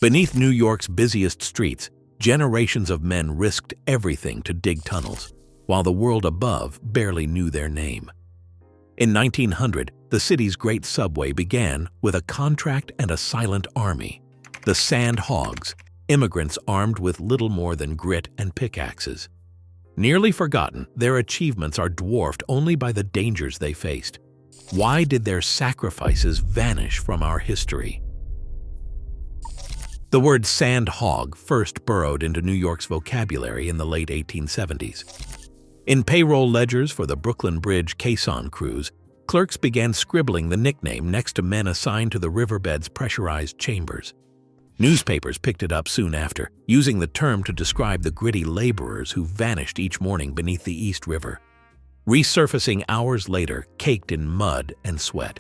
Beneath New York's busiest streets, generations of men risked everything to dig tunnels, while the world above barely knew their name. In 1900, the city's great subway began with a contract and a silent army, the sandhogs, immigrants armed with little more than grit and pickaxes. Nearly forgotten, their achievements are dwarfed only by the dangers they faced. Why did their sacrifices vanish from our history? The word sandhog first burrowed into New York's vocabulary in the late 1870s. In payroll ledgers for the Brooklyn Bridge caisson crews, clerks began scribbling the nickname next to men assigned to the riverbed's pressurized chambers. Newspapers picked it up soon after, using the term to describe the gritty laborers who vanished each morning beneath the East River, resurfacing hours later caked in mud and sweat.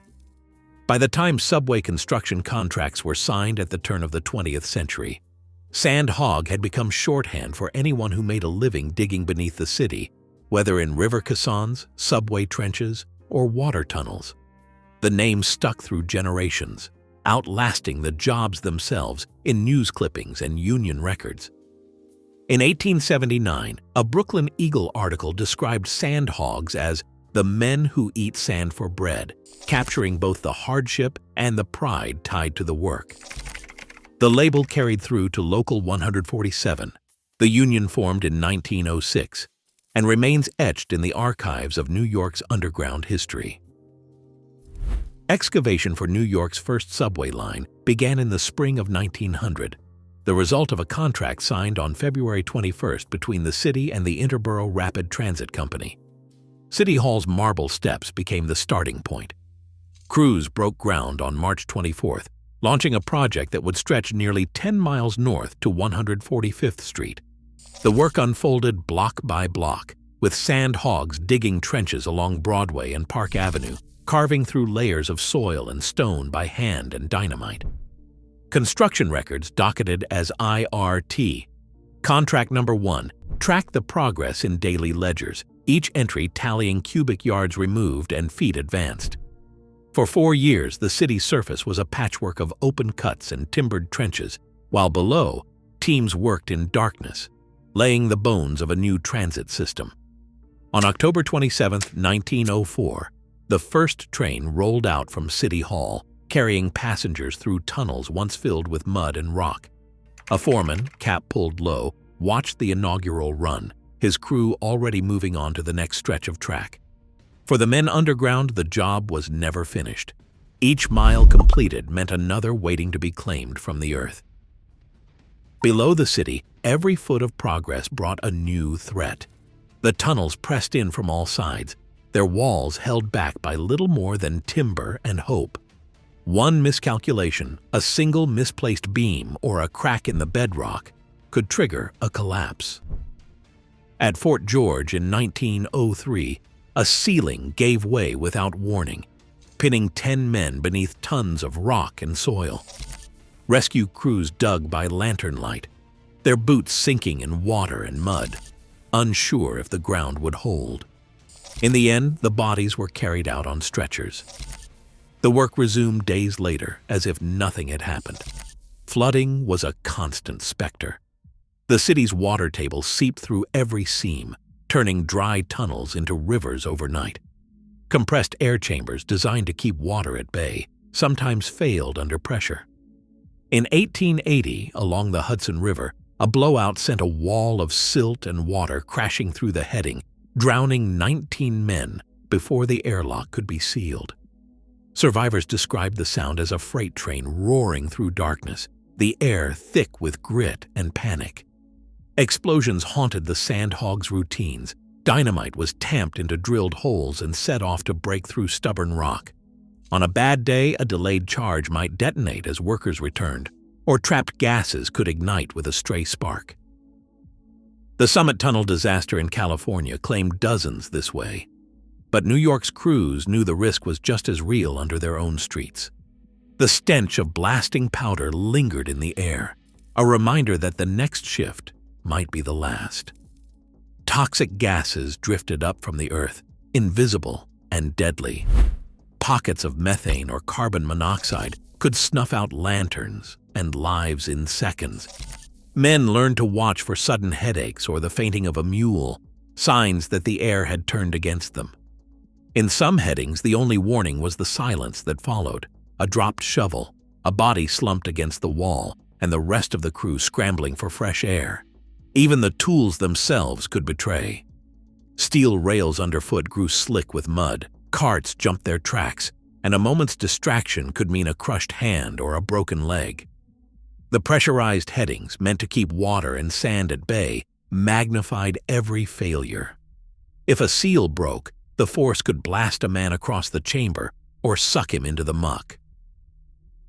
By the time subway construction contracts were signed at the turn of the 20th century, sandhog had become shorthand for anyone who made a living digging beneath the city, whether in river caissons, subway trenches, or water tunnels. The name stuck through generations, outlasting the jobs themselves in news clippings and union records. In 1879, a Brooklyn Eagle article described sandhogs as the men who eat sand for bread, capturing both the hardship and the pride tied to the work. The label carried through to Local 147, the union formed in 1906, and remains etched in the archives of New York's underground history. Excavation for New York's first subway line began in the spring of 1900, the result of a contract signed on February 21st between the city and the Interborough Rapid Transit Company. City Hall's marble steps became the starting point. Crews broke ground on March 24th, launching a project that would stretch nearly 10 miles north to 145th Street. The work unfolded block by block, with sandhogs digging trenches along Broadway and Park Avenue, carving through layers of soil and stone by hand and dynamite. Construction records docketed as IRT. Contract number 1 tracked the progress in daily ledgers, each entry tallying cubic yards removed and feet advanced. For 4 years, the city's surface was a patchwork of open cuts and timbered trenches, while below, teams worked in darkness, laying the bones of a new transit system. On October 27, 1904, the first train rolled out from City Hall, carrying passengers through tunnels once filled with mud and rock. A foreman, cap pulled low, watched the inaugural run, his crew already moving on to the next stretch of track. For the men underground, the job was never finished. Each mile completed meant another waiting to be claimed from the earth. Below the city, every foot of progress brought a new threat. The tunnels pressed in from all sides, their walls held back by little more than timber and hope. One miscalculation, a single misplaced beam or a crack in the bedrock, could trigger a collapse. At Fort George in 1903, a ceiling gave way without warning, pinning 10 men beneath tons of rock and soil. Rescue crews dug by lantern light, their boots sinking in water and mud, unsure if the ground would hold. In the end, the bodies were carried out on stretchers. The work resumed days later, as if nothing had happened. Flooding was a constant specter. The city's water table seeped through every seam, turning dry tunnels into rivers overnight. Compressed air chambers designed to keep water at bay sometimes failed under pressure. In 1880, along the Hudson River, a blowout sent a wall of silt and water crashing through the heading, drowning 19 men before the airlock could be sealed. Survivors described the sound as a freight train roaring through darkness, the air thick with grit and panic. Explosions haunted the sandhogs' routines. Dynamite was tamped into drilled holes and set off to break through stubborn rock. On a bad day, a delayed charge might detonate as workers returned, or trapped gases could ignite with a stray spark. The Summit Tunnel disaster in California claimed dozens this way, but New York's crews knew the risk was just as real under their own streets. The stench of blasting powder lingered in the air, a reminder that the next shift might be the last. Toxic gases drifted up from the earth, invisible and deadly. Pockets of methane or carbon monoxide could snuff out lanterns, and lives in seconds. Men learned to watch for sudden headaches or the fainting of a mule, signs that the air had turned against them. In some headings, the only warning was the silence that followed, a dropped shovel, a body slumped against the wall, and the rest of the crew scrambling for fresh air. Even the tools themselves could betray. Steel rails underfoot grew slick with mud, carts jumped their tracks, and a moment's distraction could mean a crushed hand or a broken leg. The pressurized headings, meant to keep water and sand at bay, magnified every failure. If a seal broke, the force could blast a man across the chamber or suck him into the muck.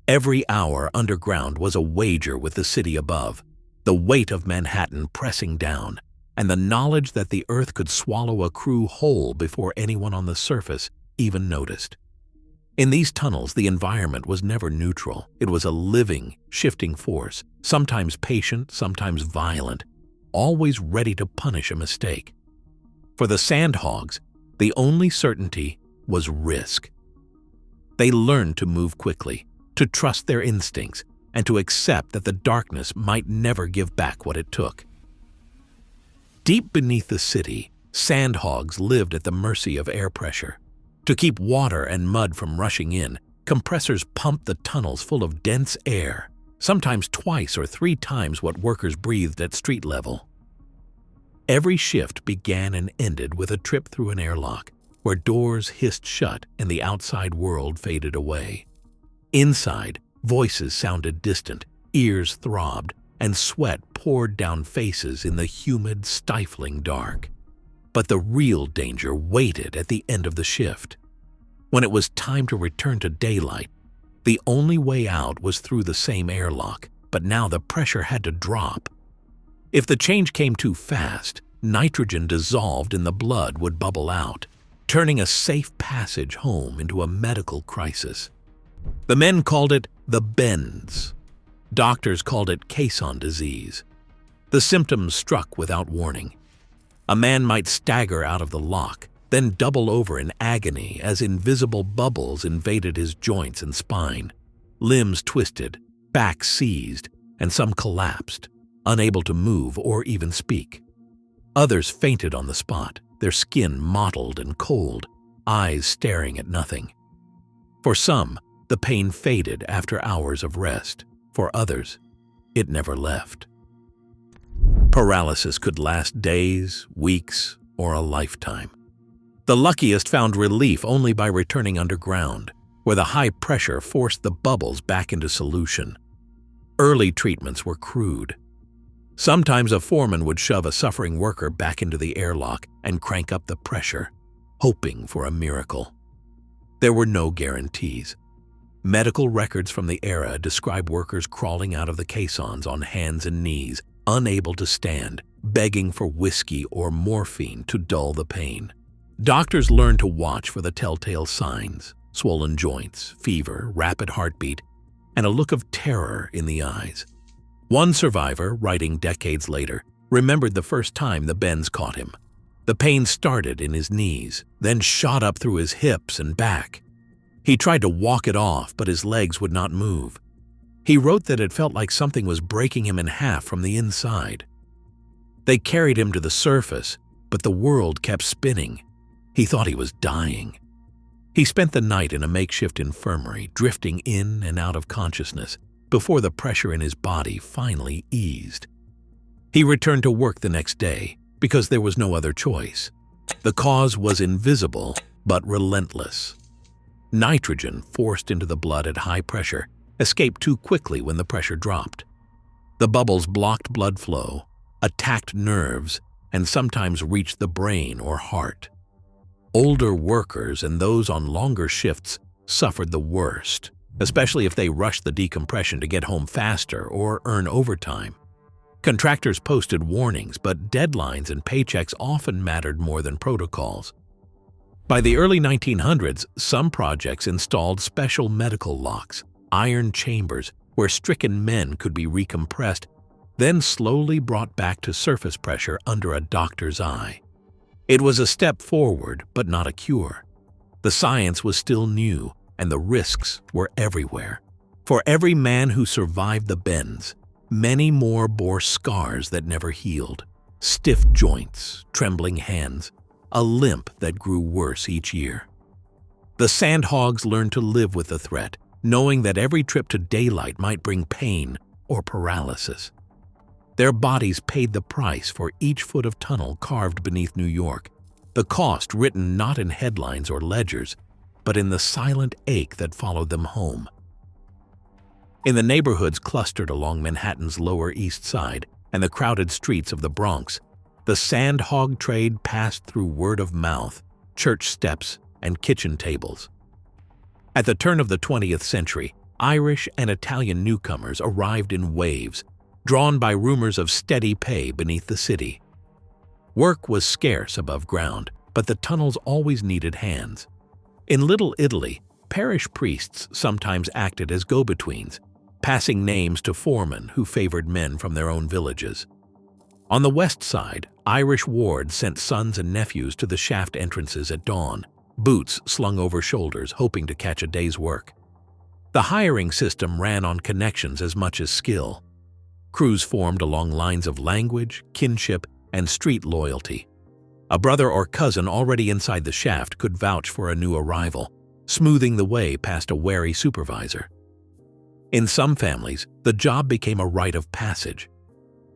Every hour underground was a wager with the city above, the weight of Manhattan pressing down, and the knowledge that the earth could swallow a crew whole before anyone on the surface even noticed. In these tunnels, the environment was never neutral. It was a living, shifting force, sometimes patient, sometimes violent, always ready to punish a mistake. For the sandhogs, the only certainty was risk. They learned to move quickly, to trust their instincts, and to accept that the darkness might never give back what it took. Deep beneath the city, sandhogs lived at the mercy of air pressure. To keep water and mud from rushing in, compressors pumped the tunnels full of dense air, sometimes twice or 3 times what workers breathed at street level. Every shift began and ended with a trip through an airlock, where doors hissed shut and the outside world faded away. Inside, voices sounded distant, ears throbbed, and sweat poured down faces in the humid, stifling dark. But the real danger waited at the end of the shift. When it was time to return to daylight, the only way out was through the same airlock, but now the pressure had to drop. If the change came too fast, nitrogen dissolved in the blood would bubble out, turning a safe passage home into a medical crisis. The men called it the bends. Doctors called it caisson disease. The symptoms struck without warning. A man might stagger out of the lock, then double over in agony as invisible bubbles invaded his joints and spine. Limbs twisted, backs seized, and some collapsed, unable to move or even speak. Others fainted on the spot, their skin mottled and cold, eyes staring at nothing. For some, the pain faded after hours of rest. For others, it never left. Paralysis could last days, weeks, or a lifetime. The luckiest found relief only by returning underground, where the high pressure forced the bubbles back into solution. Early treatments were crude. Sometimes a foreman would shove a suffering worker back into the airlock and crank up the pressure, hoping for a miracle. There were no guarantees. Medical records from the era describe workers crawling out of the caissons on hands and knees, unable to stand, begging for whiskey or morphine to dull the pain. Doctors learned to watch for the telltale signs: swollen joints, fever, rapid heartbeat, and a look of terror in the eyes. One survivor, writing decades later, remembered the first time the bends caught him. The pain started in his knees, then shot up through his hips and back. He tried to walk it off, but his legs would not move. He wrote that it felt like something was breaking him in half from the inside. They carried him to the surface, but the world kept spinning. He thought he was dying. He spent the night in a makeshift infirmary, drifting in and out of consciousness, before the pressure in his body finally eased. He returned to work the next day, because there was no other choice. The cause was invisible, but relentless. Nitrogen, forced into the blood at high pressure, escaped too quickly when the pressure dropped. The bubbles blocked blood flow, attacked nerves, and sometimes reached the brain or heart. Older workers and those on longer shifts suffered the worst, especially if they rushed the decompression to get home faster or earn overtime. Contractors posted warnings, but deadlines and paychecks often mattered more than protocols. By the early 1900s, some projects installed special medical locks, iron chambers where stricken men could be recompressed, then slowly brought back to surface pressure under a doctor's eye. It was a step forward, but not a cure. The science was still new, and the risks were everywhere. For every man who survived the bends, many more bore scars that never healed, stiff joints, trembling hands, a limp that grew worse each year. The sandhogs learned to live with the threat, knowing that every trip to daylight might bring pain or paralysis. Their bodies paid the price for each foot of tunnel carved beneath New York, the cost written not in headlines or ledgers, but in the silent ache that followed them home. In the neighborhoods clustered along Manhattan's Lower East Side and the crowded streets of the Bronx, the sandhog trade passed through word of mouth, church steps, and kitchen tables. At the turn of the 20th century, Irish and Italian newcomers arrived in waves, drawn by rumors of steady pay beneath the city. Work was scarce above ground, but the tunnels always needed hands. In Little Italy, parish priests sometimes acted as go-betweens, passing names to foremen who favored men from their own villages. On the west side, Irish wards sent sons and nephews to the shaft entrances at dawn, boots slung over shoulders, hoping to catch a day's work. The hiring system ran on connections as much as skill. Crews formed along lines of language, kinship, and street loyalty. A brother or cousin already inside the shaft could vouch for a new arrival, smoothing the way past a wary supervisor. In some families, the job became a rite of passage.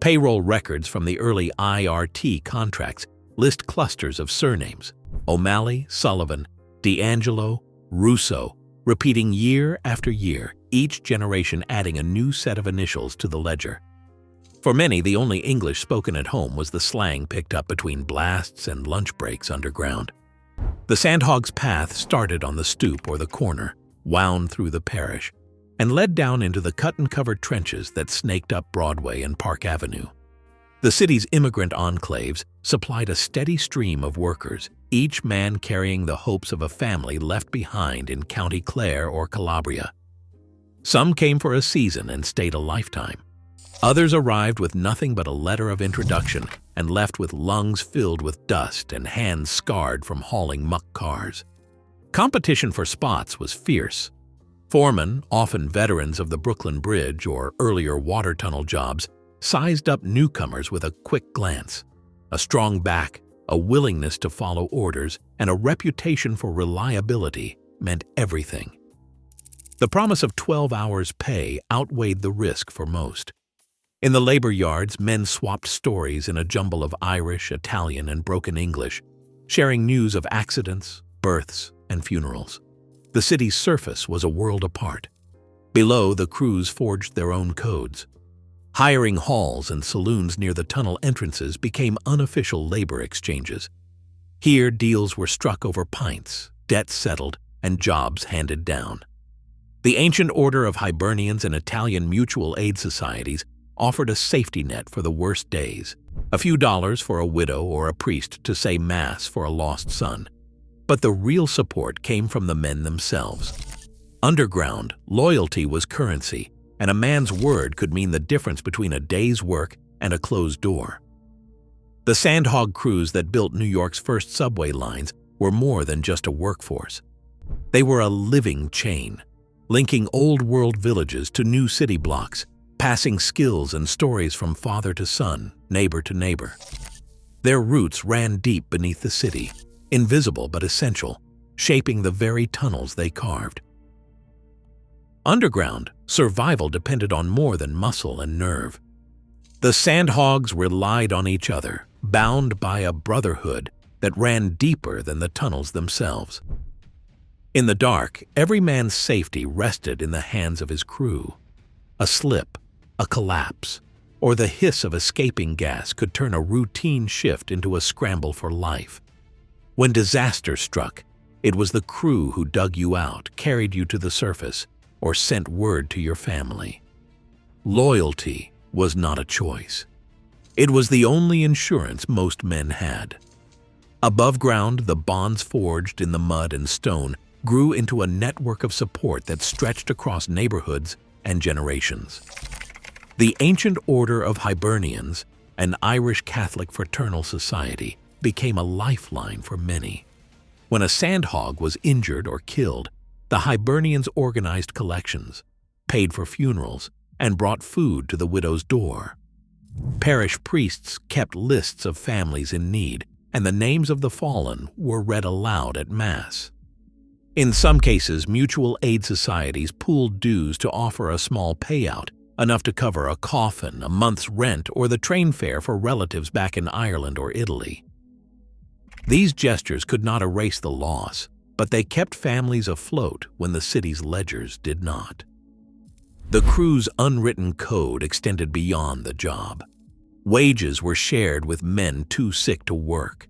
Payroll records from the early IRT contracts list clusters of surnames: O'Malley, Sullivan, D'Angelo, Russo, repeating year after year, each generation adding a new set of initials to the ledger. For many, the only English spoken at home was the slang picked up between blasts and lunch breaks underground. The sandhog's path started on the stoop or the corner, wound through the parish, and led down into the cut-and-covered trenches that snaked up Broadway and Park Avenue. The city's immigrant enclaves supplied a steady stream of workers, each man carrying the hopes of a family left behind in County Clare or Calabria. Some came for a season and stayed a lifetime. Others arrived with nothing but a letter of introduction and left with lungs filled with dust and hands scarred from hauling muck cars. Competition for spots was fierce. Foremen, often veterans of the Brooklyn Bridge or earlier water tunnel jobs, sized up newcomers with a quick glance. A strong back, a willingness to follow orders, and a reputation for reliability meant everything. The promise of 12 hours' pay outweighed the risk for most. In the labor yards, men swapped stories in a jumble of Irish, Italian, and broken English, sharing news of accidents, births, and funerals. The city's surface was a world apart. Below, the crews forged their own codes. Hiring halls and saloons near the tunnel entrances became unofficial labor exchanges. Here, deals were struck over pints, debts settled, and jobs handed down. The ancient order of Hibernians and Italian mutual aid societies offered a safety net for the worst days, a few dollars for a widow or a priest to say mass for a lost son. But the real support came from the men themselves. Underground, loyalty was currency, and a man's word could mean the difference between a day's work and a closed door. The sandhog crews that built New York's first subway lines were more than just a workforce. They were a living chain, linking old-world villages to new city blocks, passing skills and stories from father to son, neighbor to neighbor. Their roots ran deep beneath the city, invisible but essential, shaping the very tunnels they carved. Underground, survival depended on more than muscle and nerve. The sandhogs relied on each other, bound by a brotherhood that ran deeper than the tunnels themselves. In the dark, every man's safety rested in the hands of his crew. A slip, a collapse, or the hiss of escaping gas could turn a routine shift into a scramble for life. When disaster struck, it was the crew who dug you out, carried you to the surface, or sent word to your family. Loyalty was not a choice. It was the only insurance most men had. Above ground, the bonds forged in the mud and stone grew into a network of support that stretched across neighborhoods and generations. The ancient order of Hibernians, an Irish Catholic fraternal society, became a lifeline for many. When a sandhog was injured or killed, the Hibernians organized collections. paid for funerals, and brought food to the widow's door. Parish priests kept lists of families in need, and the names of the fallen were read aloud at Mass. In some cases, mutual aid societies pooled dues to offer a small payout, enough to cover a coffin, a month's rent, or the train fare for relatives back in Ireland or Italy. These gestures could not erase the loss, but they kept families afloat when the city's ledgers did not. The crew's unwritten code extended beyond the job. Wages were shared with men too sick to work.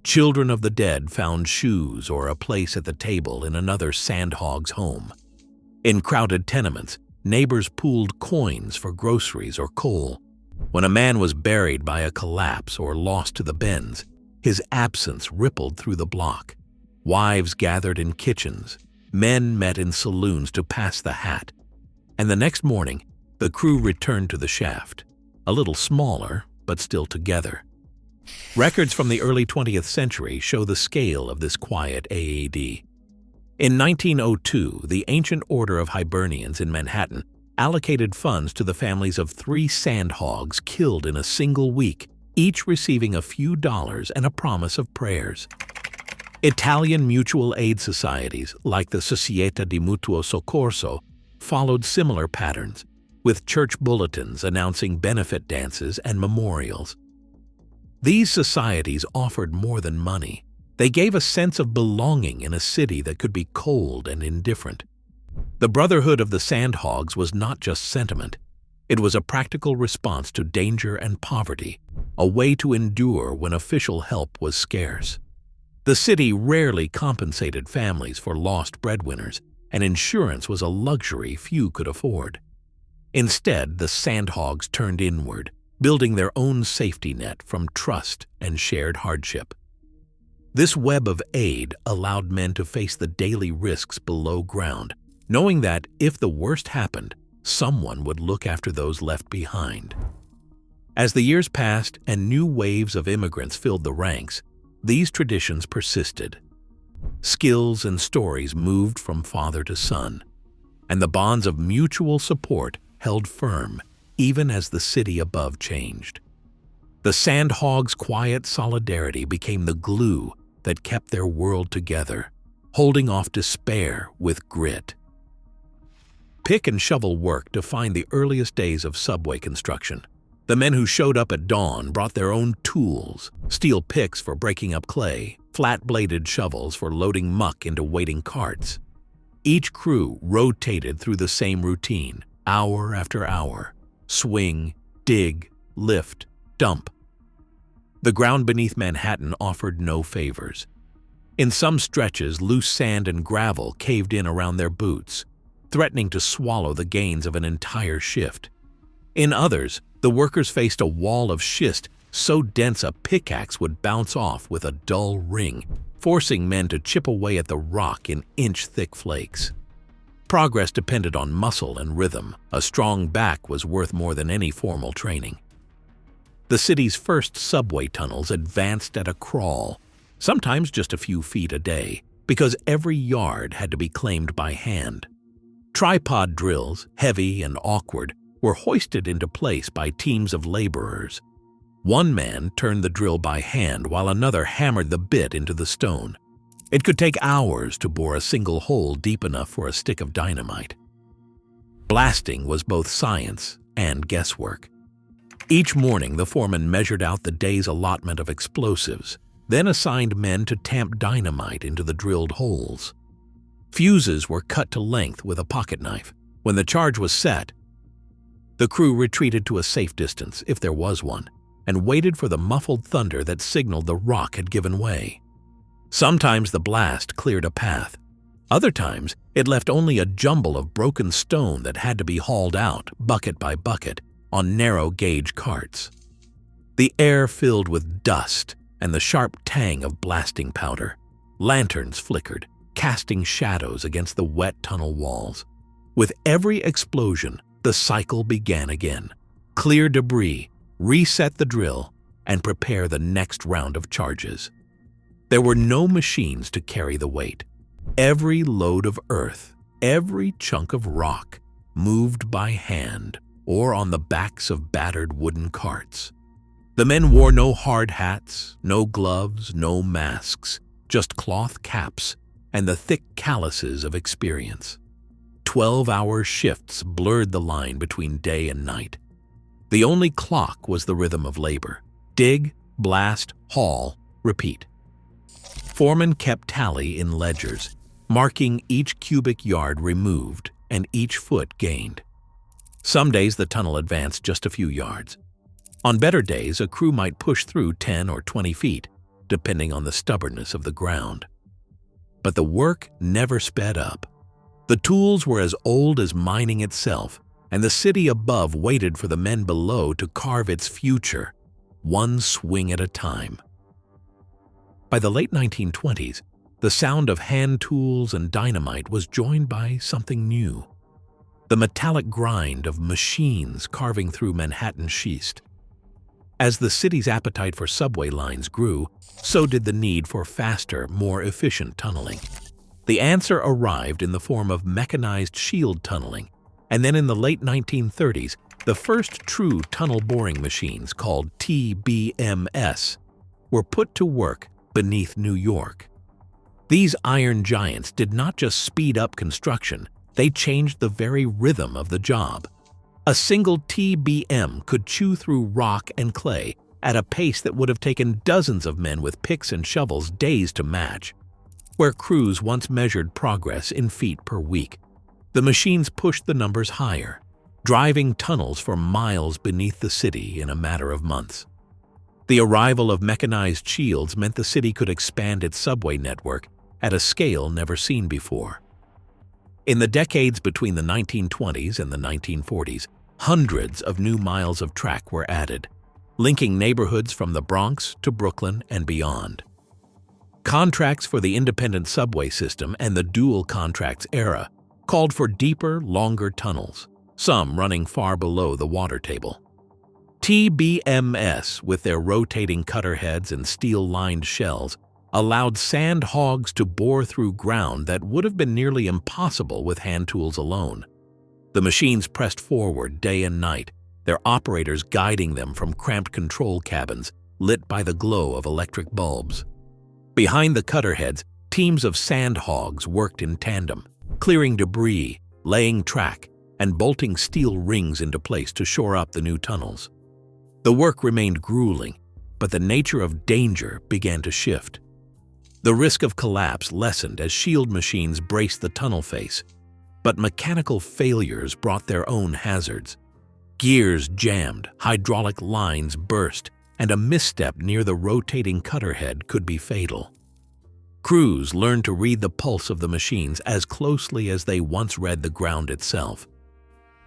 Children of the dead found shoes or a place at the table in another sandhog's home. In crowded tenements, neighbors pooled coins for groceries or coal. When a man was buried by a collapse or lost to the bends, his absence rippled through the block. Wives gathered in kitchens, men met in saloons to pass the hat, and the next morning, the crew returned to the shaft, a little smaller, but still together. Records from the early 20th century show the scale of this quiet AAD. In 1902, the Ancient Order of Hibernians in Manhattan allocated funds to the families of 3 sandhogs killed in a single week, each receiving a few dollars and a promise of prayers. Italian mutual aid societies, like the Società di Mutuo Soccorso, followed similar patterns, with church bulletins announcing benefit dances and memorials. These societies offered more than money. They gave a sense of belonging in a city that could be cold and indifferent. The Brotherhood of the Sandhogs was not just sentiment. It was a practical response to danger and poverty, a way to endure when official help was scarce. The city rarely compensated families for lost breadwinners, and insurance was a luxury few could afford. Instead, the sandhogs turned inward, building their own safety net from trust and shared hardship. This web of aid allowed men to face the daily risks below ground, knowing that if the worst happened, someone would look after those left behind. As the years passed and new waves of immigrants filled the ranks, these traditions persisted. Skills and stories moved from father to son, and the bonds of mutual support held firm even as the city above changed. The sandhogs' quiet solidarity became the glue that kept their world together, holding off despair with grit. Pick and shovel work defined the earliest days of subway construction. The men who showed up at dawn brought their own tools: steel picks for breaking up clay, flat-bladed shovels for loading muck into waiting carts. Each crew rotated through the same routine, hour after hour: swing, dig, lift, dump. The ground beneath Manhattan offered no favors. In some stretches, loose sand and gravel caved in around their boots, threatening to swallow the gains of an entire shift. In others, the workers faced a wall of schist so dense a pickaxe would bounce off with a dull ring, forcing men to chip away at the rock in inch-thick flakes. Progress depended on muscle and rhythm. A strong back was worth more than any formal training. The city's first subway tunnels advanced at a crawl, sometimes just a few feet a day, because every yard had to be claimed by hand. Tripod drills, heavy and awkward, were hoisted into place by teams of laborers. One man turned the drill by hand while another hammered the bit into the stone. It could take hours to bore a single hole deep enough for a stick of dynamite. Blasting was both science and guesswork. Each morning, the foreman measured out the day's allotment of explosives, then assigned men to tamp dynamite into the drilled holes. Fuses were cut to length with a pocket knife. When the charge was set, the crew retreated to a safe distance, if there was one, and waited for the muffled thunder that signaled the rock had given way. Sometimes the blast cleared a path. Other times, it left only a jumble of broken stone that had to be hauled out, bucket by bucket, on narrow-gauge carts. The air filled with dust and the sharp tang of blasting powder. Lanterns flickered, casting shadows against the wet tunnel walls. With every explosion, the cycle began again. Clear debris, reset the drill, and prepare the next round of charges. There were no machines to carry the weight. Every load of earth, every chunk of rock, moved by hand or on the backs of battered wooden carts. The men wore no hard hats, no gloves, no masks, just cloth caps and the thick calluses of experience. 12-hour shifts blurred the line between day and night. The only clock was the rhythm of labor. Dig, blast, haul, repeat. Foremen kept tally in ledgers, marking each cubic yard removed and each foot gained. Some days the tunnel advanced just a few yards. On better days, a crew might push through 10 or 20 feet, depending on the stubbornness of the ground. But the work never sped up. The tools were as old as mining itself, and the city above waited for the men below to carve its future, one swing at a time. By the late 1920s, the sound of hand tools and dynamite was joined by something new: the metallic grind of machines carving through Manhattan schist. As the city's appetite for subway lines grew, so did the need for faster, more efficient tunneling. The answer arrived in the form of mechanized shield tunneling, and then in the late 1930s, the first true tunnel boring machines, called TBMS, were put to work beneath New York. These iron giants did not just speed up construction, they changed the very rhythm of the job. A single TBM could chew through rock and clay at a pace that would have taken dozens of men with picks and shovels days to match. Where crews once measured progress in feet per week, the machines pushed the numbers higher, driving tunnels for miles beneath the city in a matter of months. The arrival of mechanized shields meant the city could expand its subway network at a scale never seen before. In the decades between the 1920s and the 1940s, hundreds of new miles of track were added, linking neighborhoods from the Bronx to Brooklyn and beyond. Contracts for the independent subway system and the dual contracts era called for deeper, longer tunnels, some running far below the water table. TBMS, with their rotating cutter heads and steel-lined shells, allowed sandhogs to bore through ground that would have been nearly impossible with hand tools alone. The machines pressed forward day and night, their operators guiding them from cramped control cabins lit by the glow of electric bulbs. Behind the cutter heads, teams of sandhogs worked in tandem, clearing debris, laying track, and bolting steel rings into place to shore up the new tunnels. The work remained grueling, but the nature of danger began to shift. The risk of collapse lessened as shield machines braced the tunnel face, but mechanical failures brought their own hazards. Gears jammed, hydraulic lines burst, and a misstep near the rotating cutter head could be fatal. Crews learned to read the pulse of the machines as closely as they once read the ground itself.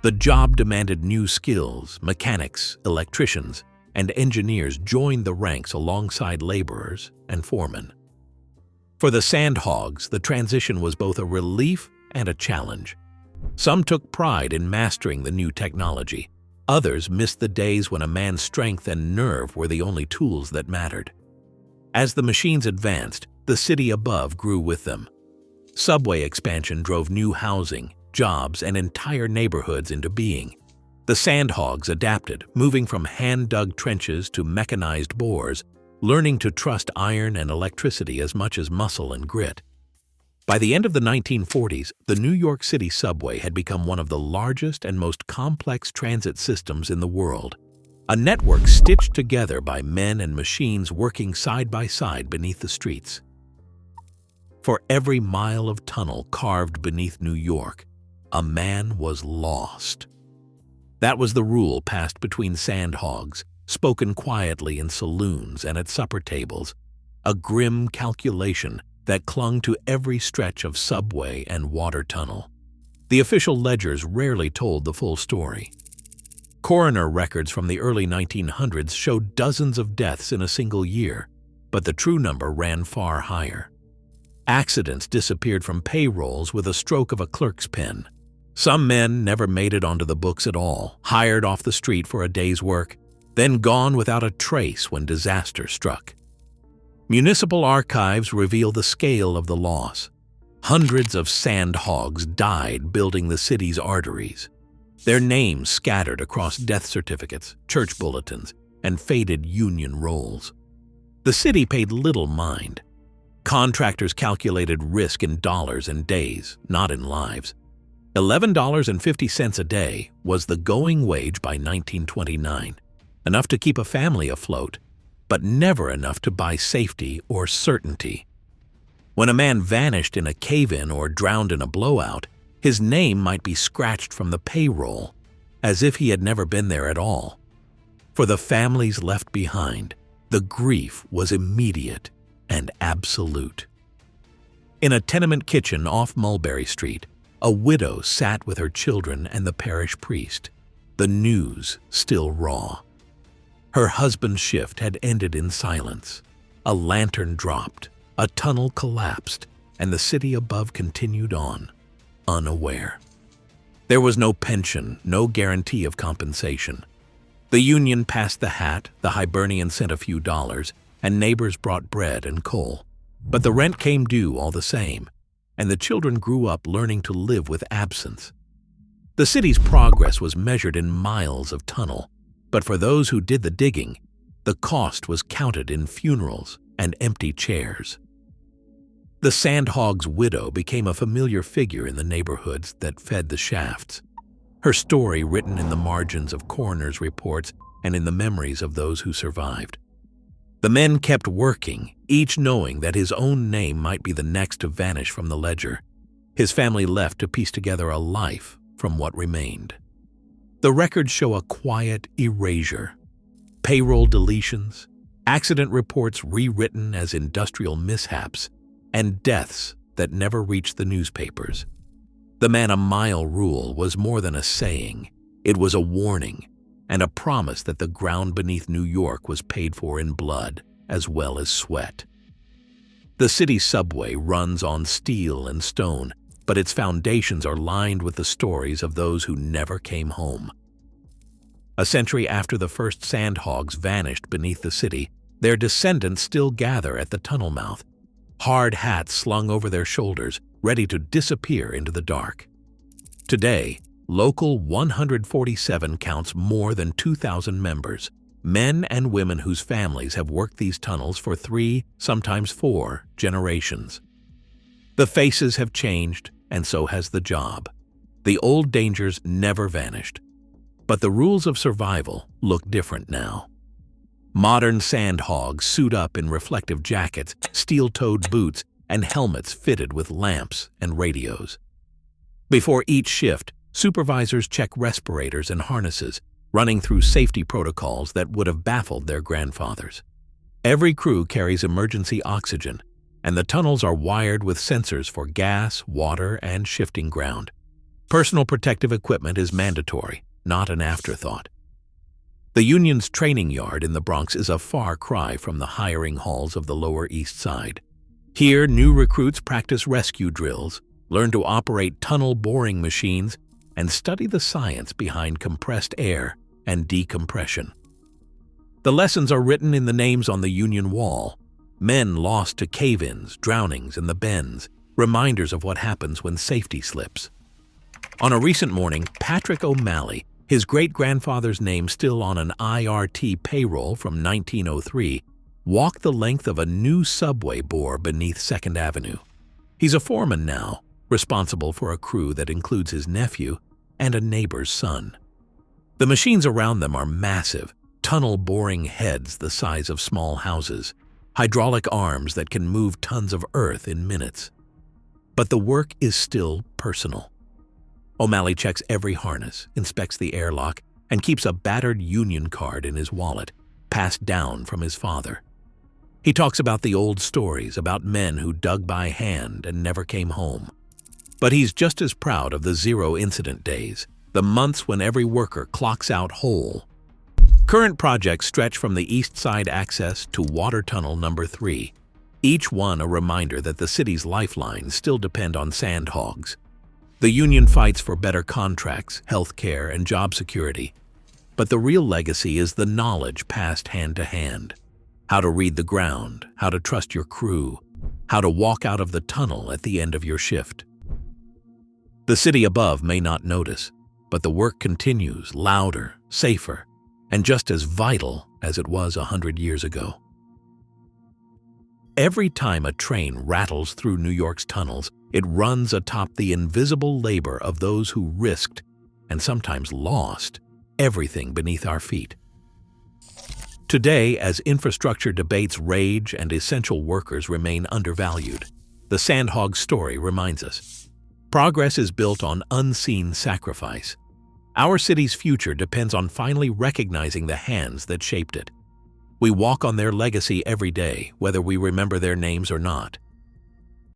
The job demanded new skills. Mechanics, electricians, and engineers joined the ranks alongside laborers and foremen. For the sandhogs, the transition was both a relief and a challenge. Some took pride in mastering the new technology. Others missed the days when a man's strength and nerve were the only tools that mattered. As the machines advanced, the city above grew with them. Subway expansion drove new housing, jobs, and entire neighborhoods into being. The sandhogs adapted, moving from hand-dug trenches to mechanized bores, learning to trust iron and electricity as much as muscle and grit. By the end of the 1940s, the New York City subway had become one of the largest and most complex transit systems in the world, a network stitched together by men and machines working side by side beneath the streets. For every mile of tunnel carved beneath New York, a man was lost. That was the rule passed between sandhogs, spoken quietly in saloons and at supper tables, a grim calculation that clung to every stretch of subway and water tunnel. The official ledgers rarely told the full story. Coroner records from the early 1900s showed dozens of deaths in a single year, but the true number ran far higher. Accidents disappeared from payrolls with a stroke of a clerk's pen. Some men never made it onto the books at all, hired off the street for a day's work, then gone without a trace when disaster struck. Municipal archives reveal the scale of the loss. Hundreds of sandhogs died building the city's arteries. their names scattered across death certificates, church bulletins, and faded union rolls. The city paid little mind. Contractors calculated risk in dollars and days, not in lives. $11.50 a day was the going wage by 1929, enough to keep a family afloat, but never enough to buy safety or certainty. When a man vanished in a cave-in or drowned in a blowout, his name might be scratched from the payroll, as if he had never been there at all. For the families left behind, the grief was immediate and absolute. In a tenement kitchen off Mulberry Street, a widow sat with her children and the parish priest, the news still raw. Her husband's shift had ended in silence. A lantern dropped, a tunnel collapsed, and the city above continued on, unaware. There was no pension, no guarantee of compensation. The union passed the hat, the Hibernian sent a few dollars, and neighbors brought bread and coal. But the rent came due all the same, and the children grew up learning to live with absence. The city's progress was measured in miles of tunnel, but for those who did the digging, the cost was counted in funerals and empty chairs. The sandhog's widow became a familiar figure in the neighborhoods that fed the shafts, her story written in the margins of coroners' reports and in the memories of those who survived. The men kept working, each knowing that his own name might be the next to vanish from the ledger. His family left to piece together a life from what remained. The records show a quiet erasure. Payroll deletions, accident reports rewritten as industrial mishaps, and deaths that never reached the newspapers. The man-a-mile rule was more than a saying. It was a warning and a promise that the ground beneath New York was paid for in blood as well as sweat. The city's subway runs on steel and stone, but its foundations are lined with the stories of those who never came home. A century after the first sandhogs vanished beneath the city, their descendants still gather at the tunnel mouth, hard hats slung over their shoulders, ready to disappear into the dark. Today, Local 147 counts more than 2,000 members, men and women whose families have worked these tunnels for 3, sometimes 4 generations. The faces have changed, and so has the job. The old dangers never vanished, but the rules of survival look different now. Modern sandhogs suit up in reflective jackets, steel-toed boots, and helmets fitted with lamps and radios. Before each shift, supervisors check respirators and harnesses, running through safety protocols that would have baffled their grandfathers. Every crew carries emergency oxygen, and the tunnels are wired with sensors for gas, water, and shifting ground. Personal protective equipment is mandatory, not an afterthought. The union's training yard in the Bronx is a far cry from the hiring halls of the Lower East Side. Here, new recruits practice rescue drills, learn to operate tunnel boring machines, and study the science behind compressed air and decompression. The lessons are written in the names on the Union wall, men lost to cave-ins, drownings, and the bends, reminders of what happens when safety slips. On a recent morning, Patrick O'Malley, his great-grandfather's name still on an IRT payroll from 1903, walked the length of a new subway bore beneath 2nd Avenue. He's a foreman now, responsible for a crew that includes his nephew and a neighbor's son. The machines around them are massive, tunnel-boring heads the size of small houses, hydraulic arms that can move tons of earth in minutes. But the work is still personal. O'Malley checks every harness, inspects the airlock, and keeps a battered union card in his wallet, passed down from his father. He talks about the old stories about men who dug by hand and never came home. But he's just as proud of the zero-incident days, the months when every worker clocks out whole. Current projects stretch from the East Side access to Water Tunnel number 3, each one a reminder that the city's lifelines still depend on sandhogs. The union fights for better contracts, health care, and job security. But the real legacy is the knowledge passed hand to hand. How to read the ground, how to trust your crew, how to walk out of the tunnel at the end of your shift. The city above may not notice, But the work continues, louder, safer, and just as vital as it was 100 years ago. Every time a train rattles through New York's tunnels, it runs atop the invisible labor of those who risked, and sometimes lost, everything beneath our feet. Today, as infrastructure debates rage and essential workers remain undervalued, the sandhog story reminds us. Progress is built on unseen sacrifice. Our city's future depends on finally recognizing the hands that shaped it. We walk on their legacy every day, whether we remember their names or not.